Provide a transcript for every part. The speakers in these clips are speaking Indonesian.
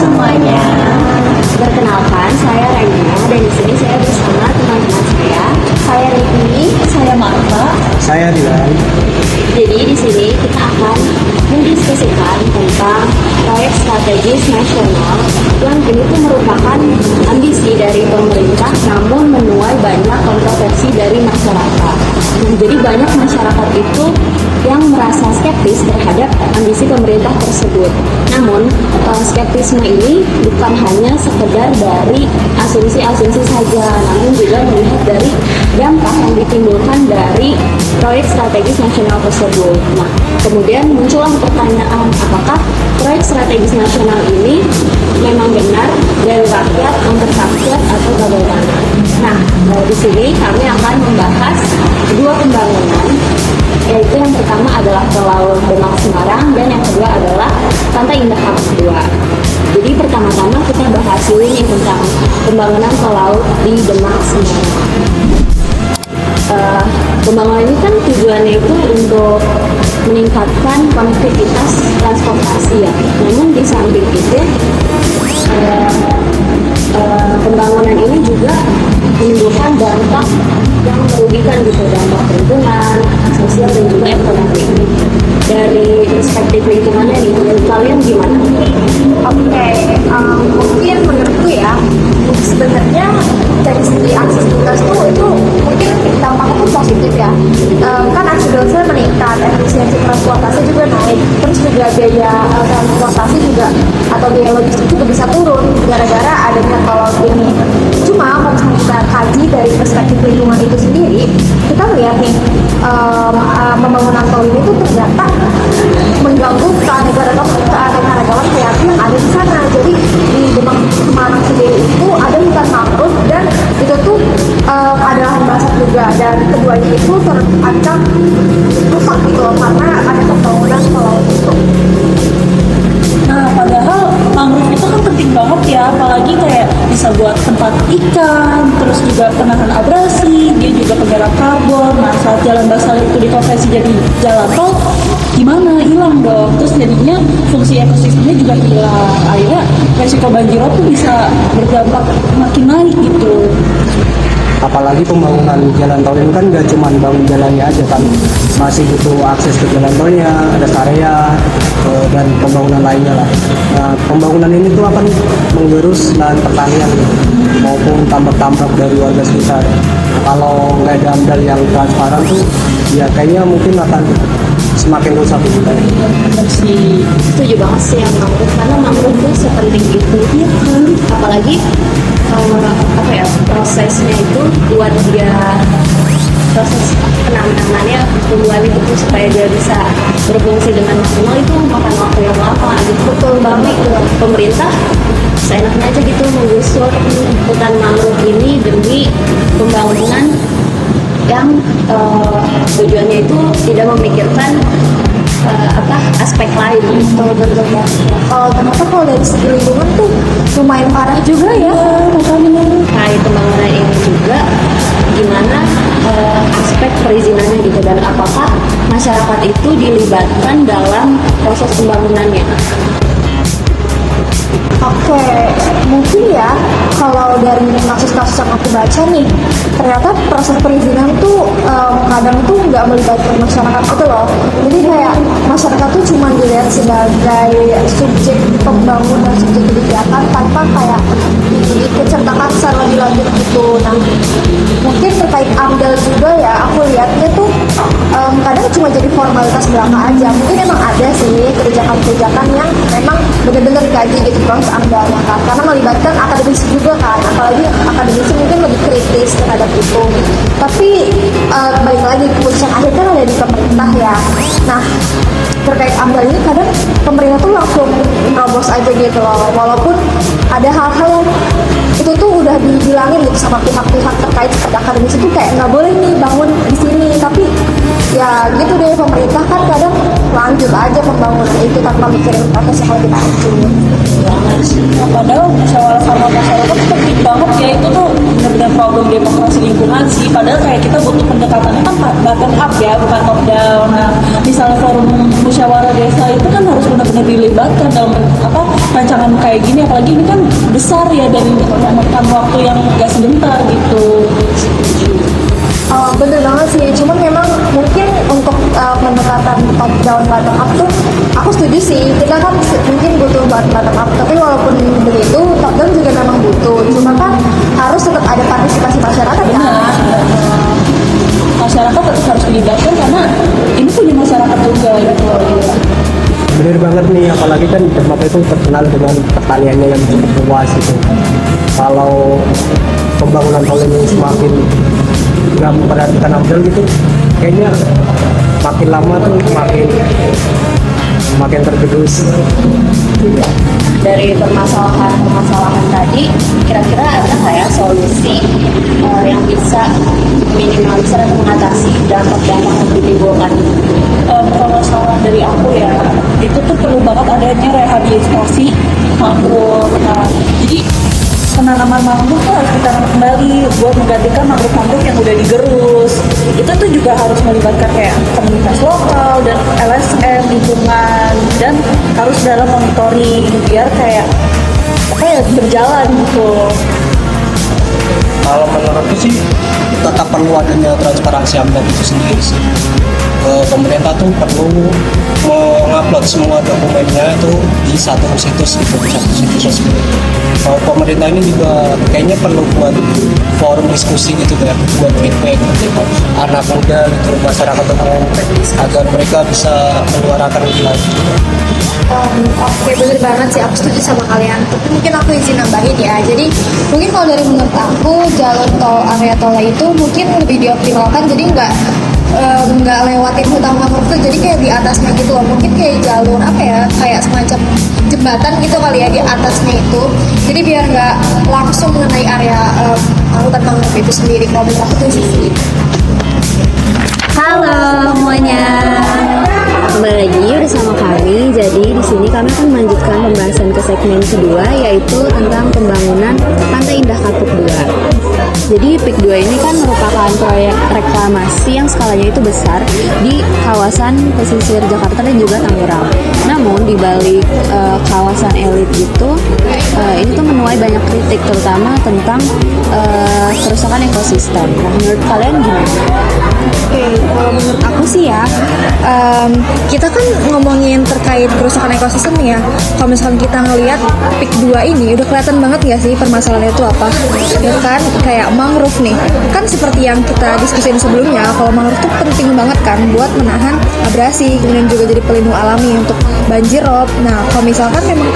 semuanya. Perkenalkan, saya Raina dan di sini saya bersama teman-teman saya. Saya Riki, saya Marta. Saya Dilan. Jadi di sini kita akan mendiskusikan tentang proyek strategis nasional yang ini tuh merupakan ambisi dari pemerintah namun menuai banyak kontroversi dari masyarakat. Nah, jadi banyak masyarakat itu yang merasa skeptis terhadap ambisi pemerintah tersebut. Namun skeptisme ini bukan hanya sekedar dari asumsi-asumsi saja, namun juga melihat dari dampak yang ditimbulkan dari proyek strategis nasional tersebut. Nah, kemudian muncullah pertanyaan, apakah proyek strategis nasional ini memang benar dari rakyat untuk rakyat atau bagaimana? Nah, di sini kami akan membahas dua pembangunan, yaitu yang pertama adalah Tol Laut Demak Semarang dan yang kedua adalah Pantai Indah Kapuk 2. Jadi pertama-tama kita bahas dulu nih tentang pembangunan tol laut di Demak Semarang. Pembangunan ini kan tujuannya itu untuk meningkatkan konektivitas transportasi ya. Namun di samping itu pembangunan ini juga menimbulkan dampak yang merugikan gitu, dampak lingkungan, sosial dan juga ekonomi. Dari perspektif lingkungannya nih, menurut kalian gimana? Oke, mungkin menurutku ya, sebenarnya dari segi aksesibilitas itu mungkin dampaknya pun positif ya. Kan aksesibilitasnya meningkat, efisiensi transportasi juga naik, terus juga biaya transportasi juga atau biaya logistik juga bisa turun gara-gara adanya tol laut ini. Cuma kalau misalnya kita kaji dari perspektif lingkungan itu sendiri, kita melihat nih pembangunan tol ini tuh ternyata mengganggu keanekaragaman hayati yang ada di sana. Jadi di Demak Semarang sendiri itu ada hutan mangrove dan itu tuh ada lahan basah juga, dan keduanya itu terancam rusak gitu loh, karena ada pembangunan tol laut itu. Nah, padahal mangrove itu kan penting banget ya, apalagi kayak bisa buat tempat ikan, terus juga penahan abrasi, dia juga penggerak karbon. Nah, saat jalan basah itu dikonversi jadi jalan tol, gimana? Hilang dong. Terus jadinya fungsi ekosistemnya juga hilang. Akhirnya resiko banjir tuh bisa berdampak makin naik gitu. Apalagi pembangunan jalan tol ini kan gak cuma bangun jalannya aja kan, masih butuh akses ke jalan tolnya, ada area dan pembangunan lainnya lah. Nah, pembangunan ini tuh akan menggerus lahan pertanian maupun tambak-tambak dari warga sekitar. Kalau nggak ada AMDAL yang transparan tuh, ya kayaknya mungkin akan semakin rusak gitu kan. Sih. Setuju banget sih yang mangrove, karena mangrove itu sepenting itu. Iya kan? Apalagi prosesnya itu buat dia, proses penanamannya, tumbuhan itu supaya dia bisa berfungsi dengan maksimal itu makan waktu yang lama gitu. Betul banget. Pemerintah seenaknya aja gitu menggusur hutan mangrove ini demi pembangunan yang tujuannya itu tidak memikirkan aspek lain. Betul ya. Ternyata kalau dari segi lingkungan tuh lumayan parah juga ya. Terkait pembangunan ini juga gimana aspek perizinannya gitu, dan apakah masyarakat itu dilibatkan dalam proses pembangunannya. Oke, mungkin ya kalau dari kasus-kasus yang aku baca nih, ternyata proses perizinan tuh kadang tuh nggak melibatkan masyarakat gitu loh. Jadi kayak masyarakat tuh cuma dilihat sebagai subjek pembangunan, subjek kebijakan tanpa kayak diikutsertakan secara lebih lanjut gitu. Nah, mungkin terkait AMDAL juga ya, aku lihatnya tuh kadang cuma jadi formalitas belaka aja. Mungkin emang ada sih kebijakan-kebijakan yang memang benar-benar dikaji gitu proses AMDAL-nya kan, karena melibatkan akademisi juga kan, apalagi akademisi mungkin lebih kritis terhadap itu. Tapi balik lagi keputusan akhir kan ada di pemerintah ya. Nah, terkait AMDAL ini kadang pemerintah tuh langsung nerobos aja gitu loh, walaupun ada hal-hal yang itu tuh udah dibilangin gitu sama pihak-pihak terkait seperti akademis itu kayak nggak boleh nih bangun di sini, tapi ya gitu deh, pemerintah kan kadang lanjut aja pembangunan itu tanpa mikirin proses yang lebih lanjut. Nah, padahal musyawarah sama masyarakat tuh penting banget ya, itu tuh benar-benar problem demokrasi lingkungan sih. Padahal kayak kita butuh pendekatannya kan bottom up ya, bukan top down. Nah, misalnya forum musyawarah desa itu kan harus benar-benar dilibatkan dalam rancangan kayak gini, apalagi ini kan besar ya dan memakan waktu yang gak sebentar gitu. Bener banget sih, cuman memang mungkin untuk pendekatan top down bottom up tuh aku setuju sih, kita kan mungkin butuh bottom up, tapi walaupun begitu top down juga memang butuh, cuma kan harus tetap ada partisipasi masyarakat kan. Masyarakat tetap harus dilibatkan karena ini punya masyarakat juga gitu. Bener banget nih, apalagi kan Dermaga itu terkenal dengan pertaniannya yang cukup luas gitu. Kalau pembangunan tol ini semakin nggak memperhatikan AMDAL gitu, kayaknya makin lama tuh makin tergerus. Dari permasalahan tadi, kira-kira ada nggak ya solusi yang bisa minimalisir atau mengatasi dampak-dampak yang ditimbulkan? Kalau saran dari aku ya, itu tuh perlu banget adanya rehabilitasi mangrove. Nah, jadi penanaman mangrove tuh harus ditanam kembali buat menggantikan mangrove yang udah digerus. Itu tuh juga harus melibatkan kayak komunitas lokal dan LSM lingkungan, dan harus dalam monitoring biar kayak berjalan gitu. Kalau menurutku sih tetap perlu adanya transparansi AMDAL itu sendiri sih. Pemerintah tuh perlu mengupload semua dokumennya itu di satu situs gitu, di satu situs resmi. Pemerintah ini juga kayaknya perlu buat forum diskusi gitu ya, buat feedback gitu, anak muda gitu, masyarakat umum, agar mereka bisa menyuarakan lebih lanjut. Oke, bener banget sih, aku setuju sama kalian. Tapi mungkin aku izin nambahin ya. Jadi mungkin kalau dari menurut aku, jalur tol area tol itu mungkin lebih dioptimalkan. Jadi nggak lewatin hutan mangrove tuh, jadi kayak di atasnya gitu loh. Mungkin kayak jalur kayak semacam jembatan gitu kali ya di atasnya itu. Jadi biar nggak langsung mengenai area hutan mangrove itu sendiri. Kalau menurut aku tuh sih. Halo semuanya, kembali lagi bersama kami. Jadi di sini kami akan melanjutkan pembahasan ke segmen kedua, yaitu tentang pembangunan Pantai Indah Kapuk 2. Jadi PIK 2 ini kan merupakan proyek reklamasi yang skalanya itu besar di kawasan pesisir Jakarta dan juga Tangerang. Namun di balik kawasan elit itu, ini tuh menuai banyak kritik, terutama tentang kerusakan ekosistem. Nah, menurut kalian gimana? Oke, kalau menurut aku sih ya, kita kan ngomongin terkait kerusakan ekosistem nih ya. Kalau misalkan kita ngelihat PIK 2 ini udah kelihatan banget ya sih permasalahannya itu apa. Ya kan, kayak mangrove nih, kan seperti yang kita diskusin sebelumnya, kalau mangrove tuh penting banget kan buat menahan abrasi, kemudian juga jadi pelindung alami untuk banjir rob. Nah, kalau misalkan memang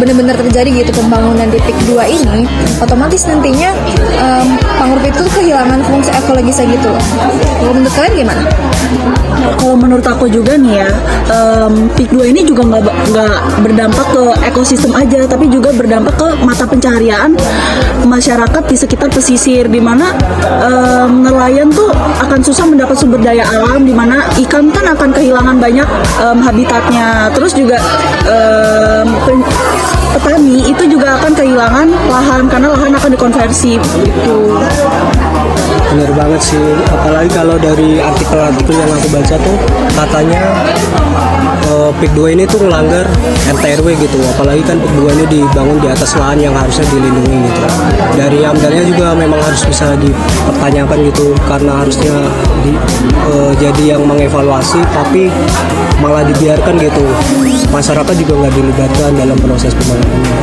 benar-benar terjadi gitu pembangunan di PIK 2 ini, otomatis nantinya mangrove itu kehilangan fungsi ekologisnya gitu loh. Kalau menurut kalian gimana? Nah, kalau menurut aku juga nih ya, PIK 2 ini juga nggak berdampak ke ekosistem aja, tapi juga berdampak ke mata pencaharian masyarakat di sekitar pesisir, di mana nelayan tuh akan susah mendapat sumber daya alam, di mana ikan kan akan kehilangan banyak habitatnya. Terus juga petani itu juga akan kehilangan lahan karena lahan akan dikonversi gitu. Bener banget sih, apalagi kalau dari artikel-artikel yang aku baca tuh katanya PIK 2 ini tuh melanggar RT/RW gitu, apalagi kan PIK 2 ini dibangun di atas lahan yang harusnya dilindungi gitu. Dari AMDAL-nya juga memang harus bisa dipertanyakan gitu, karena harusnya jadi yang mengevaluasi, tapi malah dibiarkan gitu. Masyarakat juga nggak dilibatkan dalam proses pembangunannya.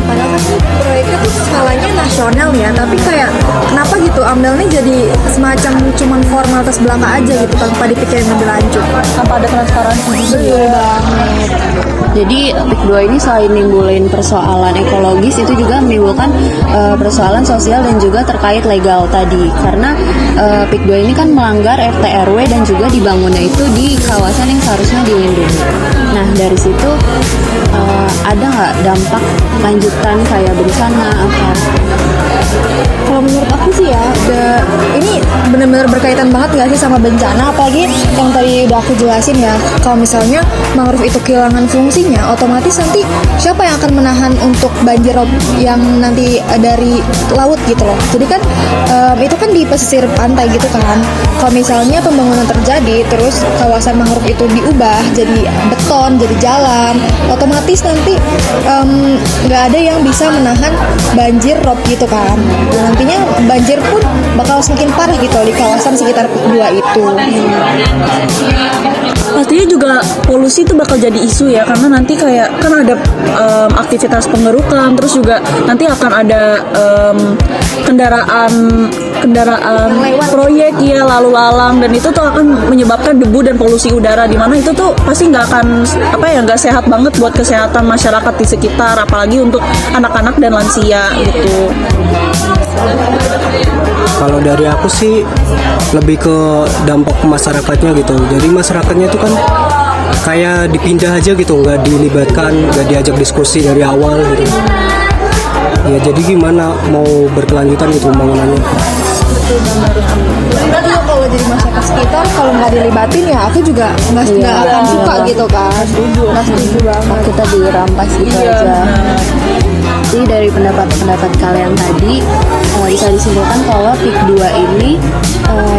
Padahal kan proyeknya tuh skalanya nasional ya, tapi kayak kenapa gitu AMDAL ini jadi semacam cuman formalitas belaka aja gitu tanpa dipikirin lebih lanjut, Tanpa ada transparansi juga. Jadi PIK 2 ini selain nimbulin persoalan ekologis, itu juga menimbulkan persoalan sosial dan juga terkait legal tadi. Karena PIK 2 ini kan melanggar RT/RW dan juga dibangunnya itu di kawasan yang seharusnya dilindungi. Nah, dari situ ada nggak dampak lanjutan kayak bencana atau Kalau menurut aku sih ya, ini benar-benar berkaitan banget gak sih sama bencana, apalagi yang tadi udah aku jelasin ya. Kalau misalnya mangrove itu kehilangan fungsinya, otomatis nanti siapa yang akan menahan untuk banjir rob yang nanti dari laut gitu loh. Jadi kan itu kan di pesisir pantai gitu kan. Kalau misalnya pembangunan terjadi, terus kawasan mangrove itu diubah jadi beton, jadi jalan, otomatis nanti nggak ada yang bisa menahan banjir rob gitu kan. Nah, nantinya banjir pun bakal semakin parah gitu di kawasan sekitar PIK 2 itu. Pastinya juga polusi itu bakal jadi isu ya, karena nanti kayak kan ada aktivitas pengerukan, terus juga nanti akan ada kendaraan proyek ya lalu lalang, dan itu tuh akan menyebabkan debu dan polusi udara, di mana itu tuh pasti nggak akan nggak sehat banget buat kesehatan masyarakat di sekitar, apalagi untuk anak-anak dan lansia gitu. Kalau dari aku sih lebih ke dampak ke masyarakatnya gitu. Jadi masyarakatnya itu kan kayak dipindah aja gitu, nggak dilibatkan, nggak diajak diskusi dari awal gitu. Ya jadi gimana mau berkelanjutan gitu pembangunannya. Kita juga kalau jadi masyarakat sekitar, kalau nggak dilibatin ya aku juga nggak akan suka gitu kan. Nggak setuju banget. Kita dirampas gitu aja. Jadi dari pendapat kalian tadi bisa disimpulkan kalau PIK 2 ini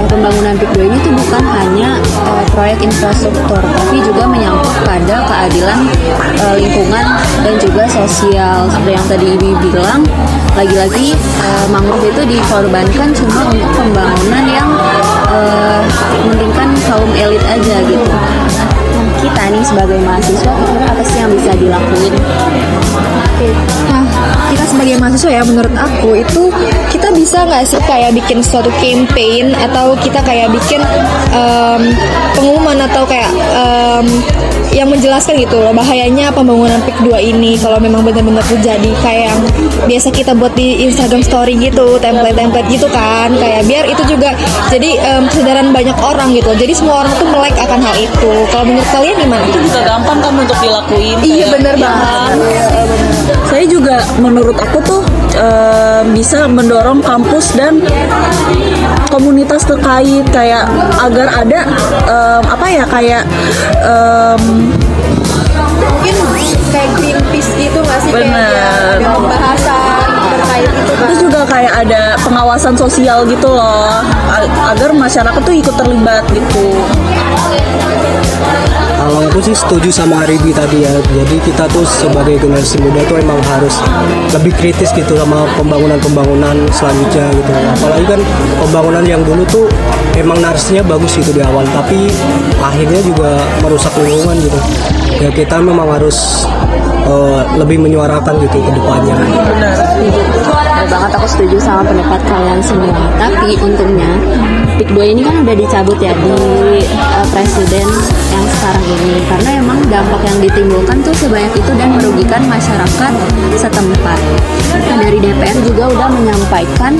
pembangunan PIK 2 ini tuh bukan hanya proyek infrastruktur, tapi juga menyangkut pada keadilan lingkungan dan juga sosial. Seperti yang tadi Ibi bilang, lagi-lagi mangrove itu dikorbankan cuma untuk pembangunan yang mementingkan kaum elit aja gitu. Kita nih sebagai mahasiswa, apa sih yang bisa dilakuin? Nah, kita sebagai mahasiswa ya, menurut aku itu kita bisa nggak sih kayak bikin suatu campaign, atau kita kayak bikin pengumuman atau kayak yang menjelaskan gitu loh bahayanya pembangunan PIK 2 ini kalau memang benar-benar terjadi, kayak yang biasa kita buat di Instagram story gitu, template-template gitu kan, kayak biar itu juga jadi kesadaran banyak orang gitu, jadi semua orang tuh melek akan hal itu. Kalau menurut kalian gimana? Itu juga gampang kan untuk dilakuin. Iya bener ya, banget. Saya juga menurut aku tuh bisa mendorong kampus dan komunitas terkait kayak agar ada Mungkin kayak Greenpeace gitu nggak sih? Bener. Kayak ada pembahasan terkait itu kan. Terus juga kayak ada pengawasan sosial gitu loh, agar masyarakat tuh ikut terlibat gitu. Kalau aku sih setuju sama Aribi tadi ya. Jadi kita tuh sebagai generasi muda tuh emang harus lebih kritis gitu sama pembangunan selanjutnya gitu. Apalagi kan pembangunan yang dulu tuh emang narasinya bagus gitu di awal, tapi akhirnya juga merusak lingkungan gitu. Ya kita memang harus lebih menyuarakan gitu ke depannya. Benar. Benar banget, aku setuju sama pendapat kalian semua. Tapi untungnya PIK 2 ini kan udah dicabut ya di presiden yang sekarang ini, karena emang dampak yang ditimbulkan tuh sebanyak itu dan merugikan masyarakat setempat. Nah, dari DPR juga udah menyampaikan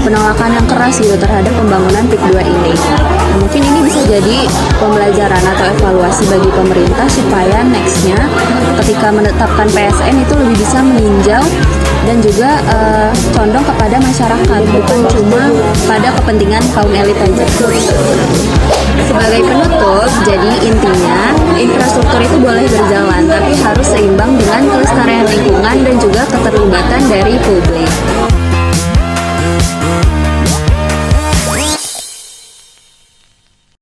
penolakan yang keras gitu terhadap pembangunan PIK 2 ini. Nah, mungkin ini bisa jadi pembelajaran atau evaluasi bagi pemerintah supaya nextnya ketika menetapkan PSN itu lebih bisa meninjau dan juga condong kepada masyarakat, bukan cuma pada kepentingan kaum elit aja. Sebagai penutup, jadi intinya infrastruktur itu boleh berjalan, tapi harus seimbang dengan kelestarian lingkungan dan juga keterlibatan dari publik.